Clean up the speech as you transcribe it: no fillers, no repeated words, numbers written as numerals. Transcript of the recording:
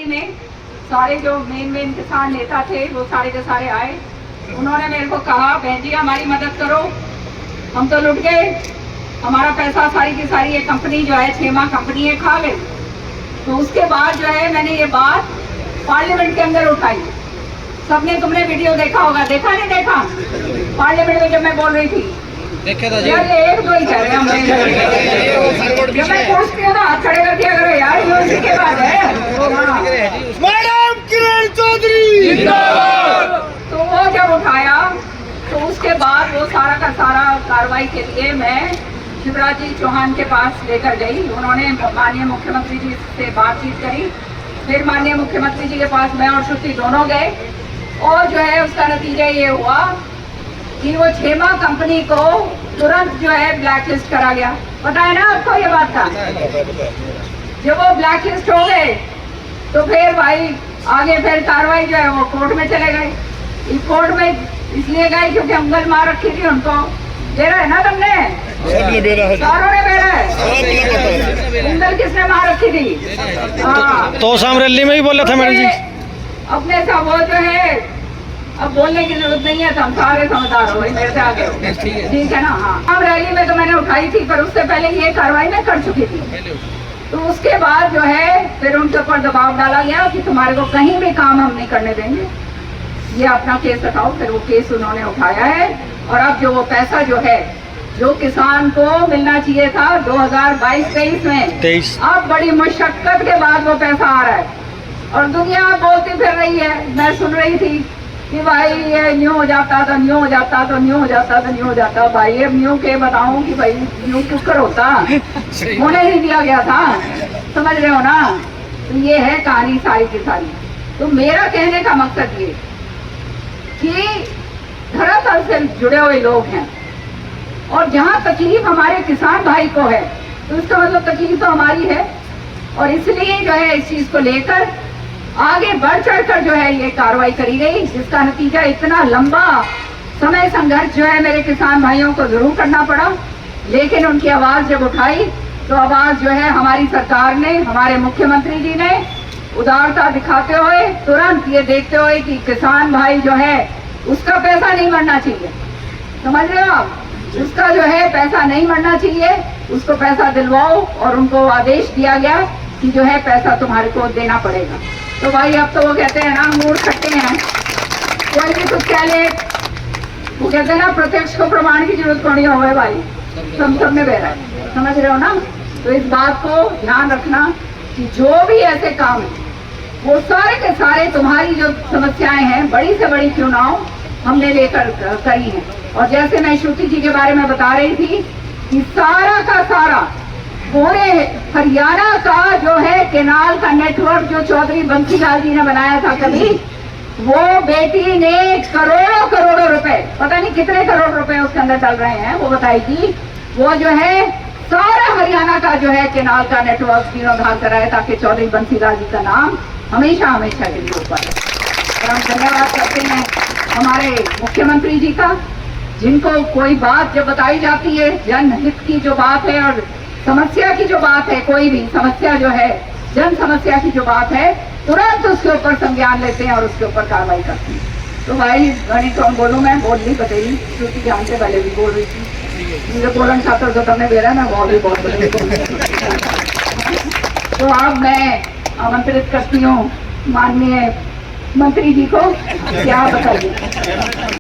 में सारे जो मेन किसान नेता थे वो सारे के सारे आए। उन्होंने मेरे को कहा बहन जी हमारी मदद करो, हम तो लुट गए, हमारा पैसा सारी की सारी ये कंपनी जो है छेमा कंपनी है खा गई। तो उसके बाद जो है मैंने ये बात पार्लियामेंट के अंदर उठाई। सबने तुमने वीडियो देखा होगा, देखा नहीं देखा? पार्लियामेंट में जब मैं बोल रही थी देखा था जी। यार ये एक दो ही कह रहे हैं हम। जब मैं पूछती हूँ ना हाथ खड़े कर दिया करो यार, ये उसी के बाद है। मैडम किरण चौधरी तो वो जब उठाया तो उसके बाद वो सारा का सारा कार्रवाई के लिए मैं शिवराज जी चौहान के पास लेकर गई। उन्होंने माननीय मुख्यमंत्री जी से बातचीत करी, फिर माननीय मुख्यमंत्री जी के पास मैं और श्रुति दोनों गए और जो है उसका नतीजा ये हुआ कि वो छेमा कंपनी को तुरंत जो है ब्लैक लिस्ट करा गया। पता है ना आपको ये बात का? जब वो ब्लैक लिस्ट हो गए तो फिर भाई आगे फिर कार्रवाई जो है वो कोर्ट में चले गए। इस कोर्ट में इसलिए गए क्योंकि अंगल मार रखी थी उनको। बेरा है ना तुमने? सारों ने बेरा है। अंगल किसने मार रखी थी? हाँ तो शाम रैली में भी बोला था मैडम जी। अपने सब वो जो है अब बोलने की जरूरत नहीं है, तो हम सारे समझदार हो मेरे से आगे हो। ठीक है ना? हाँ हम रैली में तो मैंने उठाई थी, पर उससे पहले ये कार्रवाई मैं कर चुकी थी। तो उसके बाद जो है फिर उनके ऊपर दबाव डाला गया कि तुम्हारे को कहीं भी काम हम नहीं करने देंगे, ये अपना केस उठाओ। फिर वो केस उन्होंने उठाया है और अब जो वो पैसा जो है जो किसान को मिलना चाहिए था 2022-23 में, 23 अब बड़ी मुशक्कत के बाद वो पैसा आ रहा है। और दुनिया बोलती फिर रही है, मैं सुन रही थी कि भाई ये न्यू हो जाता तो न्यू हो जाता तो न्यू हो जाता तो न्यू हो जाता। भाई अब न्यू के बताऊं कि भाई न्यू क्यों कर होता, होने नहीं दिया गया था। समझ रहे हो ना? तो ये है कहानी सारी की सारी। तो मेरा कहने का मकसद ये कि धरातल से जुड़े हुए लोग हैं और जहाँ तकलीफ हमारे किसान भाई को है तो इसका मतलब तकलीफ तो हमारी है। और इसलिए जो है इस चीज को लेकर आगे बढ़ चढ़कर जो है ये कार्रवाई करी गई, जिसका नतीजा इतना लंबा समय संघर्ष जो है मेरे किसान भाइयों को जरूर करना पड़ा। लेकिन उनकी आवाज जब उठाई तो आवाज जो है हमारी सरकार ने, हमारे मुख्यमंत्री जी ने उदारता दिखाते हुए तुरंत ये देखते हुए कि किसान भाई जो है उसका पैसा नहीं मरना चाहिए। समझ रहे हो आप? उसका जो है पैसा नहीं मरना चाहिए, उसको पैसा दिलवाओ। और उनको आदेश दिया गया कि जो है पैसा तुम्हारे को देना पड़ेगा। तो भाई अब तो वो कहते हैं ना मूड खट्टे हैं, कोई भी कुछ कह ले। वो कहते हैं ना प्रत्यक्ष को प्रमाण की जरूरत पड़ी हो भाई, सब में बह रहा है। समझ रहे हो ना? तो इस बात को ध्यान रखना कि जो भी ऐसे काम है वो सारे के सारे तुम्हारी जो समस्याएं हैं बड़ी से बड़ी क्यों ना हो हमने लेकर करी है। और जैसे मैं श्रुति जी के बारे में बता रही थी कि सारा का सारा पूरे हरियाणा का जो है केनाल का नेटवर्क जो चौधरी बंसीलाल जी ने बनाया था कभी, वो बेटी ने करोड़ों रुपए, पता नहीं कितने करोड़ रुपए उसके अंदर डल रहे हैं, वो बताएगी। वो जो है सारा हरियाणा का जो है केनाल का नेटवर्क जीर्णोद्धार कराया ताकि चौधरी बंसीलाल जी का नाम हमेशा के लिए ऊपर है। और हम धन्यवाद करते हैं हमारे मुख्यमंत्री जी का, जिनको कोई बात जब बताई जाती है, जनहित की जो बात है और समस्या की जो बात है, कोई भी समस्या जो है जन समस्या की जो बात है, तुरंत उसके ऊपर संज्ञान लेते हैं और उसके ऊपर कार्रवाई करते हैं। तो भाई गणित कौन बोलूँ मैं, बोल नहीं बतेगी क्योंकि ध्यान से पहले भी बोल रही थी, मुझे बोलन छात्र जो तुमने बेरा ना वो भी बहुत बड़े। तो अब मैं आमंत्रित करती हूँ माननीय मंत्री जी को, क्या बताइए।